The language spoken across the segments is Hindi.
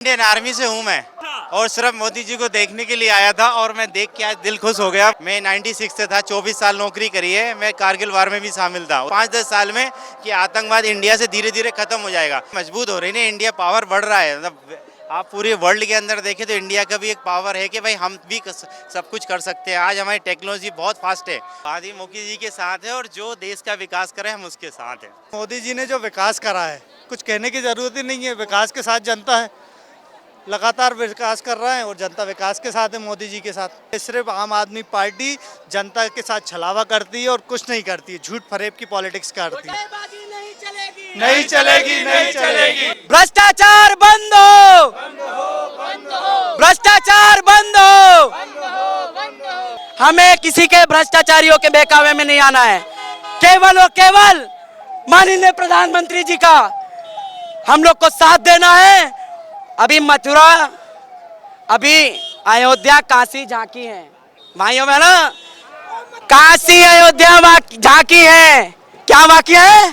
इंडियन आर्मी से हूँ मैं और सिर्फ मोदी जी को देखने के लिए आया था और मैं देख के आज दिल खुश हो गया। मैं 96 से था, 24 साल नौकरी करी है। मैं कारगिल वार में भी शामिल था। 5-10 साल में कि आतंकवाद इंडिया से धीरे धीरे खत्म हो जाएगा। मजबूत हो रही है, इंडिया पावर बढ़ रहा है। मतलब आप पूरे वर्ल्ड के अंदर देखें तो इंडिया का भी एक पावर है कि भाई हम भी सब कुछ कर सकते हैं। आज हमारी टेक्नोलॉजी बहुत फास्ट है। आदि मोदी जी के साथ है और जो देश का विकास करे हम उसके साथ है। मोदी जी ने जो विकास करा है कुछ कहने की जरूरत ही नहीं है। विकास के साथ जनता है, लगातार विकास कर रहा है और जनता विकास के साथ है, मोदी जी के साथ। सिर्फ आम आदमी पार्टी जनता के साथ छलावा करती है और कुछ नहीं करती है, झूठ फरेब की पॉलिटिक्स करती है। नहीं चलेगी, नहीं चलेगी। भ्रष्टाचार बंद हो, भ्रष्टाचार बंद हो। हमें किसी के भ्रष्टाचारियों के बहकावे में नहीं आना है। केवल और केवल माननीय प्रधानमंत्री जी का हम लोग को साथ देना है। अभी मथुरा, अभी अयोध्या, काशी झांकी है भाइयों बहनों। काशी अयोध्या झांकी है, क्या बाकी है?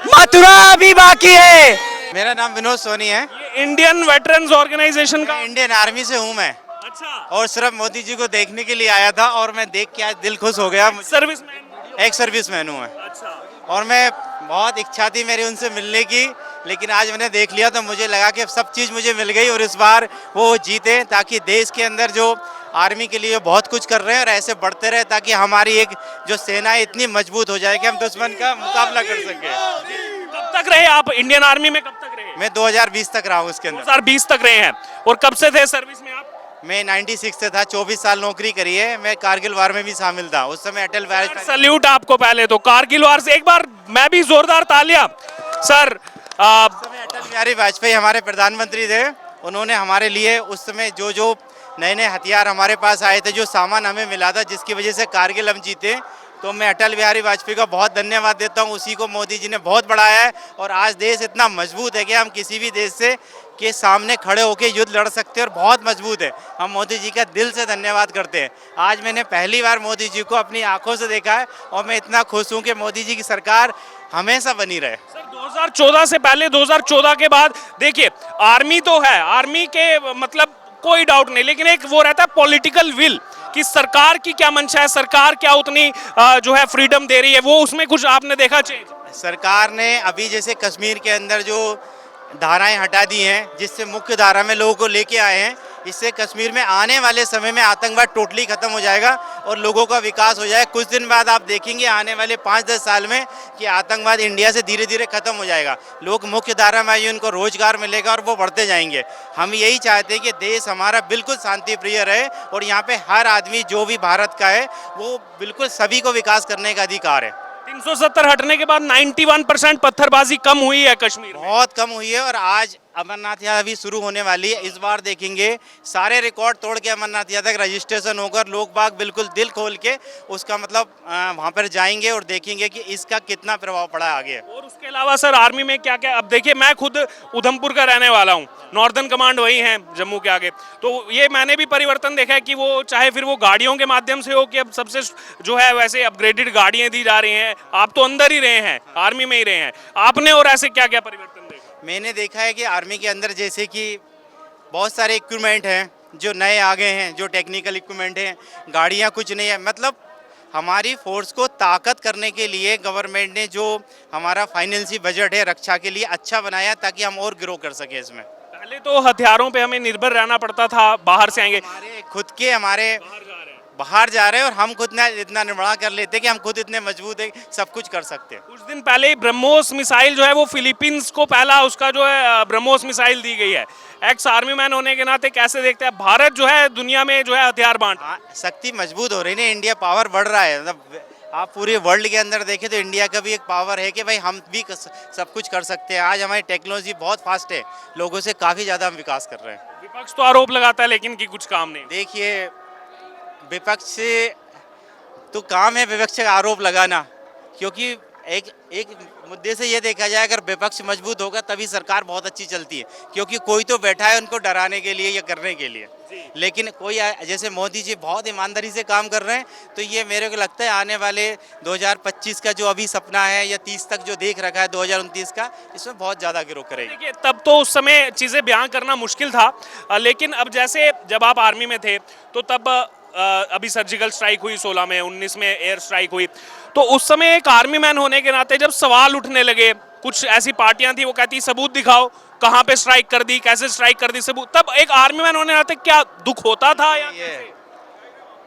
मथुरा अभी बाकी है। मेरा नाम विनोद सोनी है। इंडियन वेटरन्स ऑर्गेनाइजेशन का इंडियन आर्मी से हूँ मैं अच्छा और सिर्फ मोदी जी को देखने के लिए आया था और मैं देख के आज दिल खुश हो गया। सर्विसमैन। एक सर्विसमैन हूँ मैं अच्छा, और मैं बहुत इच्छा थी मेरी उनसे मिलने की, लेकिन आज मैंने देख लिया तो मुझे लगा कि सब चीज़ मुझे मिल गई और इस बार वो जीते ताकि देश के अंदर जो आर्मी के लिए बहुत कुछ कर रहे हैं और ऐसे बढ़ते रहे ताकि हमारी एक जो सेना है इतनी मजबूत हो जाए कि हम दुश्मन का मुकाबला कर सकें। कब तक रहे आप इंडियन आर्मी में? कब तक रहे? मैं 2020 तक रहा हूँ उसके अंदर। 2020 तक रहे हैं। और कब से थे सर्विस में आप? मैं 96 से था, 24 साल नौकरी करी है। मैं कारगिल वार में भी शामिल था। उस समय अटल बिहारी सल्यूट आपको पहले तो कारगिल वार से। एक बार मैं भी जोरदार तालियां सर। अटल बिहारी वाजपेयी हमारे प्रधानमंत्री थे। उन्होंने हमारे लिए उस समय जो नए नए हथियार हमारे पास आए थे, जो सामान हमें मिला था जिसकी वजह से कारगिल हम जीते, तो मैं अटल बिहारी वाजपेयी का बहुत धन्यवाद देता हूं। उसी को मोदी जी ने बहुत बढ़ाया है और आज देश इतना मजबूत है कि हम किसी भी देश से के सामने खड़े होकर युद्ध लड़ सकते हैं और बहुत मजबूत है। हम मोदी जी का दिल से धन्यवाद करते हैं। आज मैंने पहली बार मोदी जी को अपनी आंखों से देखा है और मैं इतना खुश हूँ कि मोदी जी की सरकार हमेशा बनी रहे। सर 2014 से पहले, 2014 के बाद देखिए आर्मी तो है, आर्मी के मतलब कोई डाउट नहीं, लेकिन एक वो रहता है पॉलिटिकल विल कि सरकार की क्या मंशा है, सरकार क्या उतनी जो है फ्रीडम दे रही है, वो उसमें कुछ आपने देखा चेंज? सरकार ने अभी जैसे कश्मीर के अंदर जो धाराएं हटा दी हैं जिससे मुख्य धारा में लोगों को लेके आए हैं, इससे कश्मीर में आने वाले समय में आतंकवाद टोटली खत्म हो जाएगा और लोगों का विकास हो जाएगा। कुछ दिन बाद आप देखेंगे आने वाले 5-10 साल में कि आतंकवाद इंडिया से धीरे धीरे खत्म हो जाएगा। लोग मुख्य धारा में आइए, उनको रोजगार मिलेगा और वो बढ़ते जाएंगे। हम यही चाहते हैं कि देश हमारा बिल्कुल शांति प्रिय रहे और यहाँ पे हर आदमी जो भी भारत का है वो बिल्कुल सभी को विकास करने का अधिकार है। 370 हटने के बाद 91% पत्थरबाजी कम हुई है कश्मीर में। बहुत कम हुई है और आज अमरनाथ यात्रा अभी शुरू होने वाली है। इस बार देखेंगे सारे रिकॉर्ड तोड़ के अमरनाथ यात्रा का रजिस्ट्रेशन होकर लोग बाग बिल्कुल दिल खोल के उसका मतलब वहाँ पर जाएंगे और देखेंगे कि इसका कितना प्रभाव पड़ा है आगे। और उसके अलावा सर आर्मी में क्या क्या, अब देखिए मैं खुद उधमपुर का रहने वाला हूँ, नॉर्दर्न कमांड वही है जम्मू के आगे, तो ये मैंने भी परिवर्तन देखा है कि वो चाहे फिर वो गाड़ियों के माध्यम से हो कि अब सबसे जो है वैसे अपग्रेडेड गाड़ियाँ दी जा रही हैं। आप तो अंदर ही रहे हैं, आर्मी में ही रहे हैं, आपने और ऐसे क्या क्या परिवर्तन देखा? मैंने देखा है कि आर्मी के अंदर जैसे कि बहुत सारे इक्विपमेंट हैं जो नए आ गए हैं, जो टेक्निकल इक्विपमेंट हैं, गाड़ियाँ कुछ नहीं है। मतलब हमारी फोर्स को ताकत करने के लिए गवर्नमेंट ने जो हमारा फाइनेंशियल बजट है रक्षा के लिए अच्छा बनाया ताकि हम और ग्रो कर सकें इसमें। पहले तो हथियारों पे हमें निर्भर रहना पड़ता था, बाहर से आएंगे, हमारे खुद के हमारे बाहर जा रहे हैं और हम खुद इतना निर्माण कर लेते हैं कि हम खुद इतने मजबूत है सब कुछ कर सकते हैं। कुछ दिन पहले ही ब्रह्मोस मिसाइल जो है वो फिलीपींस को पहला उसका जो है ब्रह्मोस मिसाइल दी गई है। एक्स आर्मी मैन होने के नाते कैसे देखते हैं भारत जो है दुनिया में जो है हथियार बांट? शक्ति मजबूत हो रही है, इंडिया पावर बढ़ रहा है। मतलब आप पूरे वर्ल्ड के अंदर देखें तो इंडिया का भी एक पावर है कि भाई हम भी सब कुछ कर सकते हैं। आज हमारी टेक्नोलॉजी बहुत फास्ट है, लोगों से काफ़ी ज़्यादा हम विकास कर रहे हैं। विपक्ष तो आरोप लगाता है लेकिन कि कुछ काम नहीं। देखिए विपक्ष से तो काम है विपक्ष का आरोप लगाना, क्योंकि एक एक मुद्दे से ये देखा जाए, अगर विपक्ष मजबूत होगा तभी सरकार बहुत अच्छी चलती है, क्योंकि कोई तो बैठा है उनको डराने के लिए या करने के लिए। लेकिन कोई जैसे मोदी जी बहुत ईमानदारी से काम कर रहे हैं, तो ये मेरे को लगता है आने वाले 2025 का जो अभी सपना है या 30 तक जो देख रखा है 2029 का, इसमें बहुत ज़्यादा ग्रो करेगी। देखिए तब तो उस समय चीज़ें बयां करना मुश्किल था, लेकिन अब जैसे जब आप आर्मी में थे तो तब अभी सर्जिकल स्ट्राइक हुई 16 में, 19 में एयर स्ट्राइक हुई, तो उस समय एक आर्मी मैन होने के नाते जब सवाल उठने लगे, कुछ ऐसी पार्टियां थी वो कहती सबूत दिखाओ, कहाँ पे स्ट्राइक कर दी, कैसे स्ट्राइक कर दी, सबूत, तब एक आर्मी मैन होने के नाते क्या दुख होता था? या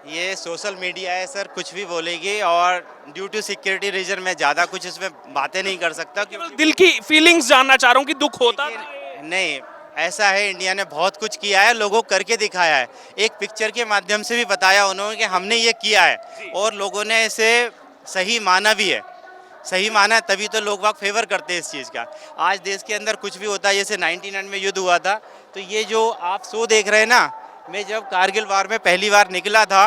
ये सोशल मीडिया है सर, कुछ भी बोलेगी, और ड्यू टू सिक्योरिटी रीजन मैं ज़्यादा कुछ इसमें बातें नहीं कर सकता, क्योंकि दिल की फीलिंग्स जानना चाह रहा हूँ कि दुख होता था? नहीं, ऐसा है, इंडिया ने बहुत कुछ किया है, लोगों को करके दिखाया है, एक पिक्चर के माध्यम से भी बताया उन्होंने कि हमने ये किया है, और लोगों ने इसे सही माना भी है, सही माना है, तभी तो लोग वाक फेवर करते हैं इस चीज़ का। आज देश के अंदर कुछ भी होता है, जैसे 99 में युद्ध हुआ था, तो ये जो आप शो देख रहे हैं ना, मैं जब कारगिल वार में पहली बार निकला था,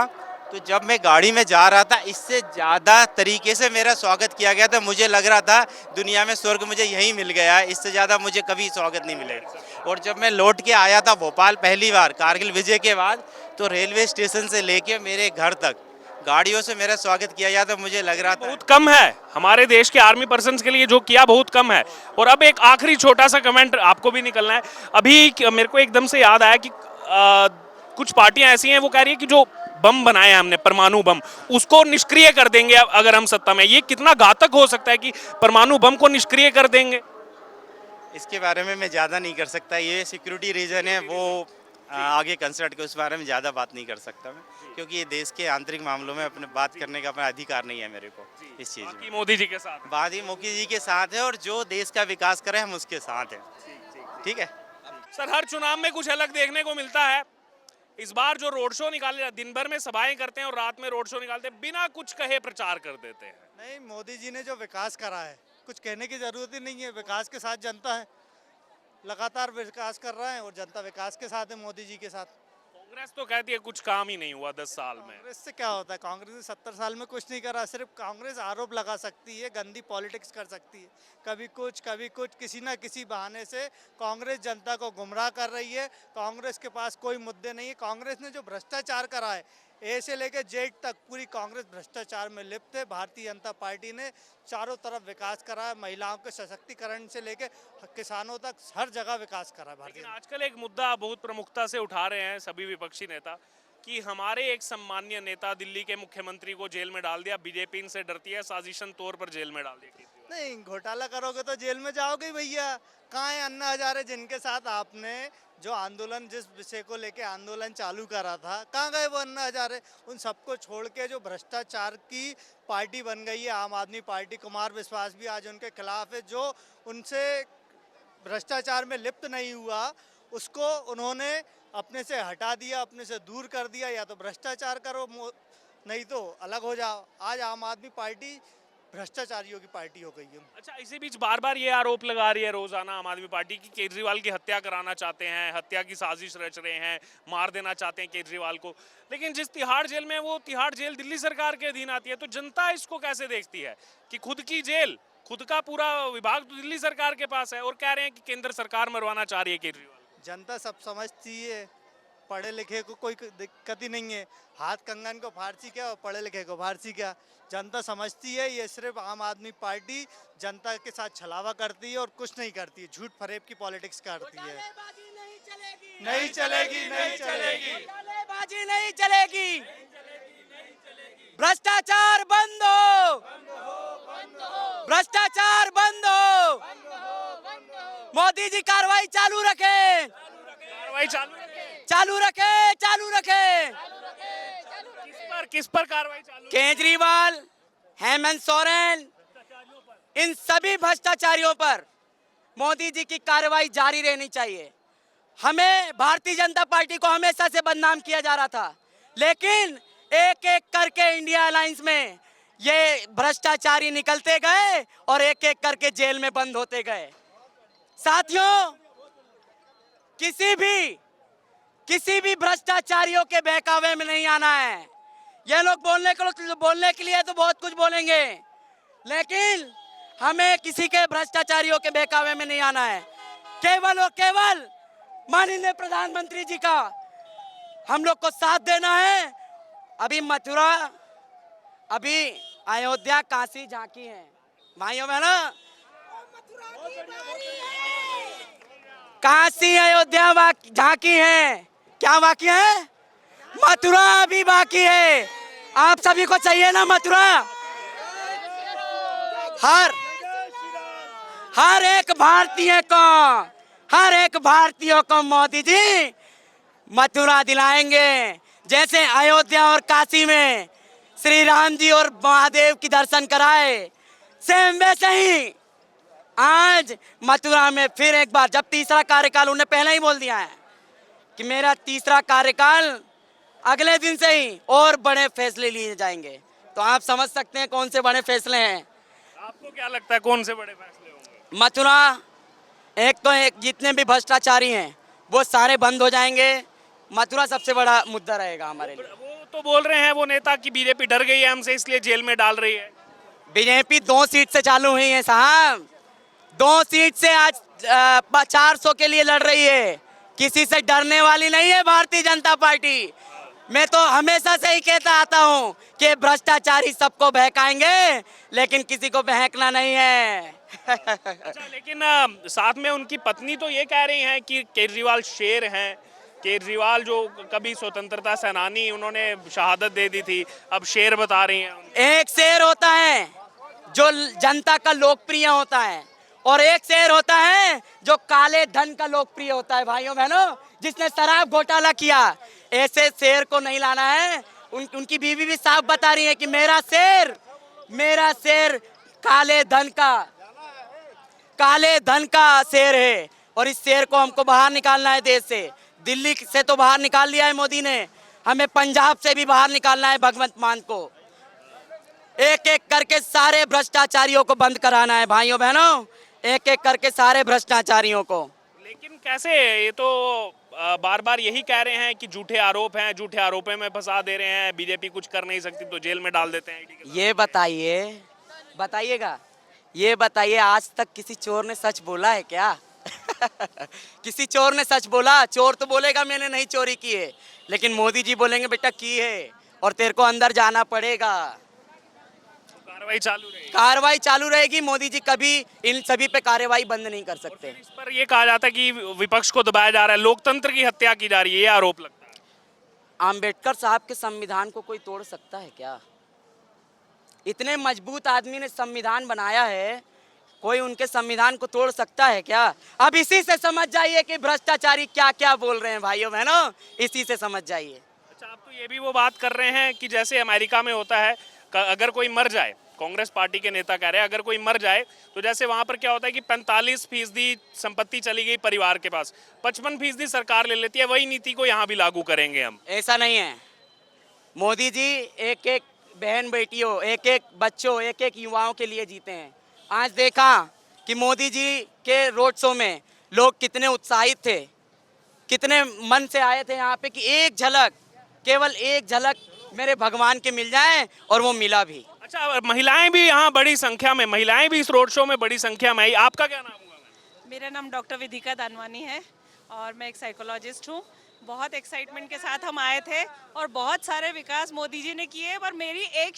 तो जब मैं गाड़ी में जा रहा था, इससे ज़्यादा तरीके से मेरा स्वागत किया गया था, मुझे लग रहा था दुनिया में स्वर्ग मुझे यहीं मिल गया है, इससे ज़्यादा मुझे कभी स्वागत नहीं मिलेगा। और जब मैं लौट के आया था भोपाल पहली बार कारगिल विजय के बाद, तो रेलवे स्टेशन से लेके मेरे घर तक गाड़ियों से मेरा स्वागत किया गया, तो मुझे लग रहा था बहुत कम है हमारे देश के आर्मी पर्सन के लिए, जो किया बहुत कम है। और अब एक आखिरी छोटा सा कमेंट आपको भी निकलना है। अभी मेरे को एकदम से याद आया कि कुछ पार्टियां ऐसी हैं वो कह रही है कि जो बम बनाए हमने, परमाणु बम, उसको निष्क्रिय कर देंगे अगर हम सत्ता में। ये कितना घातक हो सकता है कि परमाणु बम को निष्क्रिय कर देंगे? इसके बारे में मैं ज़्यादा नहीं कर सकता, ये सिक्योरिटी रीजन है, वो आगे कंसल्ट के उस बारे में ज़्यादा बात नहीं कर सकता मैं, क्योंकि ये देश के आंतरिक मामलों में अपने बात करने का अपना अधिकार नहीं है मेरे को इस चीज़ में। मोदी जी के साथ बात ही मोदी जी के साथ है, और जो देश का विकास करे हम उसके साथ हैं। ठीक है सर, हर चुनाव में कुछ अलग देखने को मिलता है। इस बार जो रोड शो निकाले, दिन भर में सभाएं करते हैं और रात में रोड शो निकालते हैं, बिना कुछ कहे प्रचार कर देते हैं। नहीं, मोदी जी ने जो विकास करा है, कुछ कहने की जरूरत ही नहीं है, विकास के साथ जनता है, लगातार विकास कर रहा है, और जनता विकास के साथ है, मोदी जी के साथ। कांग्रेस तो कहती है कुछ काम ही नहीं हुआ 10 साल में। कांग्रेस से क्या होता है? कांग्रेस ने 70 साल में कुछ नहीं करा। सिर्फ कांग्रेस आरोप लगा सकती है, गंदी पॉलिटिक्स कर सकती है, कभी कुछ, किसी ना किसी बहाने से कांग्रेस जनता को गुमराह कर रही है। कांग्रेस के पास कोई मुद्दे नहीं है। कांग्रेस ने जो भ्रष्टाचार करा है, ए से लेकर जेड तक, पूरी कांग्रेस भ्रष्टाचार में लिप्त है। भारतीय जनता पार्टी ने चारों तरफ विकास करा है, महिलाओं के सशक्तिकरण से लेकर किसानों तक हर जगह विकास करा है। लेकिन आजकल एक मुद्दा बहुत प्रमुखता से उठा रहे हैं सभी विपक्षी नेता कि हमारे एक सम्मानीय नेता दिल्ली के मुख्यमंत्री को जेल में डाल दिया, बीजेपी इनसे डरती है, साजिशन तौर पर जेल में डाल दिया। नहीं, घोटाला करोगे तो जेल में जाओगे ही भैया। कहाँ है अन्ना हजारे, जिनके साथ आपने जो आंदोलन, जिस विषय को लेके आंदोलन चालू करा था, कहाँ गए वो अन्ना हजारे? उन सबको छोड़ के जो भ्रष्टाचार की पार्टी बन गई है आम आदमी पार्टी, कुमार विश्वास भी आज उनके खिलाफ है। जो उनसे भ्रष्टाचार में लिप्त नहीं हुआ, उसको उन्होंने अपने से हटा दिया, अपने से दूर कर दिया। या तो भ्रष्टाचार करो, नहीं तो अलग हो जाओ। आज आम आदमी पार्टी भ्रष्टाचारियों की पार्टी हो गई है। अच्छा, इसी बीच बार बार ये आरोप लगा रही है रोजाना आम आदमी पार्टी की केजरीवाल की हत्या कराना चाहते हैं, हत्या की साजिश रच रहे हैं, मार देना चाहते हैं केजरीवाल को। लेकिन जिस तिहाड़ जेल में, वो तिहाड़ जेल दिल्ली सरकार के अधीन आती है, तो जनता इसको कैसे देखती है कि खुद की जेल, खुद का पूरा विभाग तो दिल्ली सरकार के पास है, और कह रहे हैं कि केंद्र सरकार मरवाना चाह रही है केजरीवाल? जनता सब समझती है, पढ़े लिखे को कोई दिक्कत ही नहीं है। हाथ कंगन को फारसी क्या और पढ़े लिखे को फारसी क्या, जनता समझती है। ये सिर्फ आम आदमी पार्टी जनता के साथ छलावा करती है और कुछ नहीं करती है, झूठ फरेब की पॉलिटिक्स करती है। नहीं चलेगी, नहीं चलेगी, बाजी नहीं चलेगी, भ्रष्टाचार बंद हो, भ्रष्टाचार बंद हो, मोदी जी कार्रवाई चालू रखें, कार्रवाई चालू रखे, चालू रखे। किस पर कार्रवाई चालू? केजरीवाल, हेमंत सोरेन, इन सभी भ्रष्टाचारियों पर मोदी जी की कार्रवाई जारी रहनी चाहिए। हमें, भारतीय जनता पार्टी को हमेशा से बदनाम किया जा रहा था, लेकिन एक एक करके इंडिया अलायंस में ये भ्रष्टाचारी निकलते गए और एक एक करके जेल में बंद होते गए। साथियों, किसी भी भ्रष्टाचारियों के बहकावे में नहीं आना है। ये लोग बोलने के लिए तो बहुत कुछ बोलेंगे, लेकिन हमें किसी के भ्रष्टाचारियों के बहकावे में नहीं आना है। केवल और केवल माननीय प्रधानमंत्री जी का हम लोग को साथ देना है। अभी मथुरा, अभी अयोध्या, काशी झांकी है भाइयों बहनों। काशी अयोध्या झांकी है, क्या बाकी है? मथुरा अभी बाकी है। आप सभी को चाहिए ना मथुरा? हर एक भारतीय को मोदी जी मथुरा दिलाएंगे। जैसे अयोध्या और काशी में श्री राम जी और महादेव की दर्शन कराए, सेम वैसे ही आज मथुरा में फिर एक बार, जब तीसरा कार्यकाल, उन्हें पहले ही बोल दिया है कि मेरा तीसरा कार्यकाल अगले दिन से ही और बड़े फैसले लिए जाएंगे। तो आप समझ सकते हैं कौन से बड़े फैसले हैं। आपको क्या लगता है कौन से बड़े फैसले होंगे? मथुरा, एक जितने भी भ्रष्टाचारी हैं वो सारे बंद हो जाएंगे। मथुरा सबसे बड़ा मुद्दा रहेगा हमारे लिए। वो तो बोल रहे हैं वो नेता कि बीजेपी डर गई है हमसे इसलिए जेल में डाल रही है। बीजेपी 2 सीट से चालू हुई है साहब, 2 सीट से आज 400 के लिए लड़ रही है। किसी से डरने वाली नहीं है भारतीय जनता पार्टी। मैं तो हमेशा से ही कहता आता हूँ कि भ्रष्टाचारी सबको बहकाएंगे, लेकिन किसी को बहकना नहीं है। अच्छा, लेकिन साथ में उनकी पत्नी तो ये कह रही हैं कि केजरीवाल शेर हैं। केजरीवाल जो कभी स्वतंत्रता सेनानी, उन्होंने शहादत दे दी थी, अब शेर बता रही हैं। एक शेर होता है जो जनता का लोकप्रिय होता है, और एक शेर होता है जो काले धन का लोकप्रिय होता है भाइयों बहनों, जिसने शराब घोटाला किया। ऐसे शेर को नहीं लाना है। उनकी बीवी भी साफ बता रही है कि मेरा शेर काले धन का शेर है, और इस शेर को हमको बाहर निकालना है देश से। दिल्ली से तो बाहर निकाल लिया है मोदी ने, हमें पंजाब से भी बाहर निकालना है भगवंत मान को। एक एक करके सारे भ्रष्टाचारियों को बंद कराना है भाइयों बहनों, एक एक करके सारे भ्रष्टाचारियों को। लेकिन कैसे? ये तो बार बार यही कह रहे हैं कि झूठे आरोप हैं, झूठे आरोपों में फंसा दे रहे हैं, बीजेपी कुछ कर नहीं सकती तो जेल में डाल देते हैं। ये बताइए आज तक किसी चोर ने सच बोला है क्या? किसी चोर ने सच बोला? चोर तो बोलेगा मैंने नहीं चोरी की है, लेकिन मोदी जी बोलेंगे बेटा की है और तेरे को अंदर जाना पड़ेगा। कार्रवाई चालू रहेगी। मोदी जी कभी इन सभी पे कार्रवाई बंद नहीं कर सकते। इस पर ये कहा जाता है कि विपक्ष को दबाया जा रहा है, लोकतंत्र की हत्या की जा रही है, ये आरोप लगता है। अंबेडकर साहब के संविधान को कोई तोड़ सकता है क्या? इतने मजबूत आदमी ने संविधान बनाया है, कोई उनके संविधान को तोड़ सकता है क्या? अब इसी से समझ जाइए कि भ्रष्टाचारी क्या क्या बोल रहे हैं भाइयों बहनों, इसी से समझ जाइए। अच्छा, आप तो ये भी वो बात कर रहे हैं कि जैसे अमेरिका में होता है, अगर कोई मर जाए, कांग्रेस पार्टी के नेता कह रहे हैं अगर कोई मर जाए तो जैसे वहां पर क्या होता है कि 45% संपत्ति चली गई परिवार के पास, 55% सरकार ले लेती है। वही नीति को यहाँ भी लागू करेंगे हम। ऐसा नहीं है। मोदी जी एक एक बहन बेटियों, एक एक बच्चों, एक एक युवाओं के लिए जीते हैं। आज देखा कि मोदी जी के रोड शो में लोग कितने उत्साहित थे, कितने मन से आए थे यहाँ पे कि एक झलक, केवल एक झलक मेरे भगवान के मिल जाए, और वो मिला भी। अच्छा, महिलाएं भी यहाँ बड़ी संख्या में, महिलाएं भी इस रोड शो में बड़ी संख्या में आई। आपका क्या नाम हुआ? मेरा नाम डॉक्टर विधिका दानवानी है और मैं एक साइकोलॉजिस्ट हूँ। बहुत एक्साइटमेंट के साथ हम आए थे और बहुत सारे विकास मोदी जी ने किए, पर मेरी एक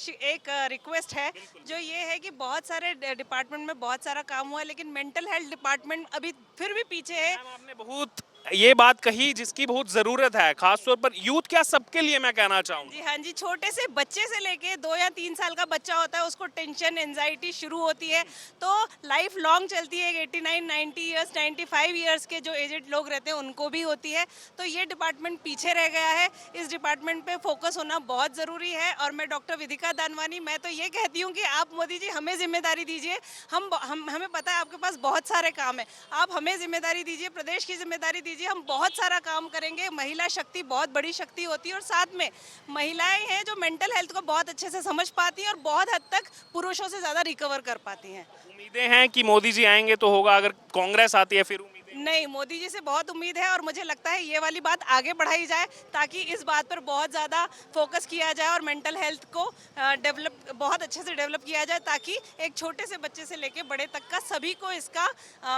रिक्वेस्ट है जो ये है कि बहुत सारे डिपार्टमेंट में बहुत सारा काम हुआ है, लेकिन मेंटल हेल्थ डिपार्टमेंट अभी फिर भी पीछे है। आपने बहुत ये बात कही जिसकी बहुत जरूरत है, खासतौर पर यूथ, क्या सबके लिए मैं कहना चाहूँगा। जी हाँ जी, छोटे से बच्चे से लेके 2 या 3 साल का बच्चा होता है, उसको टेंशन एंजाइटी शुरू होती है तो लाइफ लॉन्ग चलती है। 89, 90 ईयर्स, 95 ईयर्स के जो एजेड लोग रहते हैं उनको भी होती है। तो ये डिपार्टमेंट पीछे रह गया है, इस डिपार्टमेंट पे फोकस होना बहुत ज़रूरी है। और मैं डॉक्टर विधिका दानवानी, मैं तो ये कहती हूँ कि आप मोदी जी हमें जिम्मेदारी दीजिए। हमें पता है आपके पास बहुत सारे काम है, आप हमें जिम्मेदारी दीजिए, प्रदेश की जिम्मेदारी दीजिए, हम बहुत सारा काम करेंगे। महिला शक्ति बहुत बड़ी शक्ति होती है और साथ में महिलाएं हैं जो मेंटल हेल्थ को बहुत अच्छे से समझ पाती हैं और बहुत हद तक पुरुषों से ज़्यादा रिकवर कर पाती हैं। उम्मीदें हैं कि मोदी जी आएंगे तो होगा, अगर कांग्रेस आती है फिर उम्मीदें नहीं, मोदी जी से बहुत उम्मीद है और मुझे लगता है ये वाली बात आगे बढ़ाई जाए ताकि इस बात पर बहुत ज़्यादा फोकस किया जाए और मेंटल हेल्थ को डेवलप बहुत अच्छे से डेवलप किया जाए ताकि एक छोटे से बच्चे से लेके बड़े तक का सभी को इसका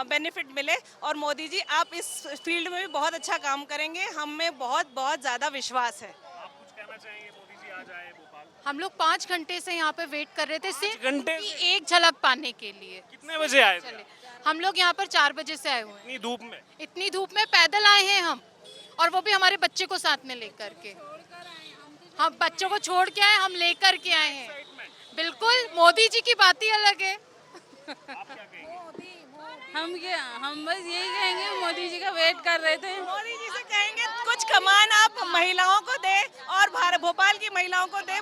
बेनिफिट मिले। और मोदी जी आप इस फील्ड में भी बहुत अच्छा काम करेंगे, हम में बहुत बहुत ज़्यादा विश्वास है। आप कुछ कहना चाहेंगे, मोदी जी आ जाए भोपाल? हम लोग 5 घंटे से यहाँ पे वेट कर रहे थे सिर्फ घंटे उनकी एक झलक पाने के लिए। कितने बजे आए थे? चले हम लोग यहाँ पर 4 बजे से आए हुए हैं। इतनी धूप में? इतनी धूप में पैदल आए हैं हम, और वो भी हमारे बच्चे को साथ में लेकर के। हम बच्चों को छोड़ के आए, हम लेकर के आए हैं। बिल्कुल, मोदी जी की बात ही अलग है। हम बस यही कहेंगे, मोदी जी का वेट कर रहे थे। मोदी जी से कहेंगे कुछ कमान आप महिलाओं को दें और भोपाल की महिलाओं को दें,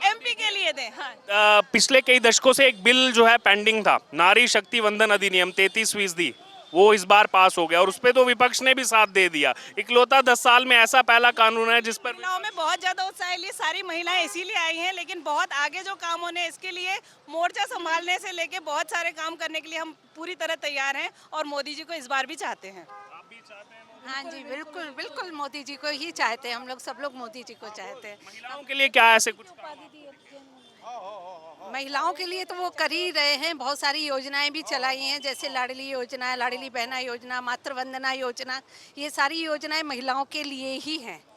एमपी के लिए दें। हाँ। पिछले कई दशकों से एक बिल जो है पेंडिंग था, नारी शक्ति वंदन अधिनियम 33%, वो इस बार पास हो गया और उस पे तो विपक्ष ने भी साथ दे दिया। इकलौता 10 साल में ऐसा पहला कानून है जिस पर महिलाओं में बहुत ज्यादा उत्साह है, लिए सारी महिलाएं इसीलिए आई हैं, लेकिन बहुत आगे जो काम होने हैं, इसके लिए मोर्चा संभालने से लेके बहुत सारे काम करने के लिए हम पूरी तरह तैयार हैं और मोदी जी को इस बार भी चाहते हैं। हाँ जी, बिल्कुल बिल्कुल मोदी जी को ही चाहते हैं, हम लोग सब लोग मोदी जी को चाहते हैं। महिलाओं के लिए क्या ऐसे कुछ महिलाओं के लिए तो वो कर ही रहे हैं, बहुत सारी योजनाएं भी चलाई हैं, जैसे लाडली योजना, लाडली बहना योजना, मातृ वंदना योजना, ये सारी योजनाएं महिलाओं के लिए ही हैं।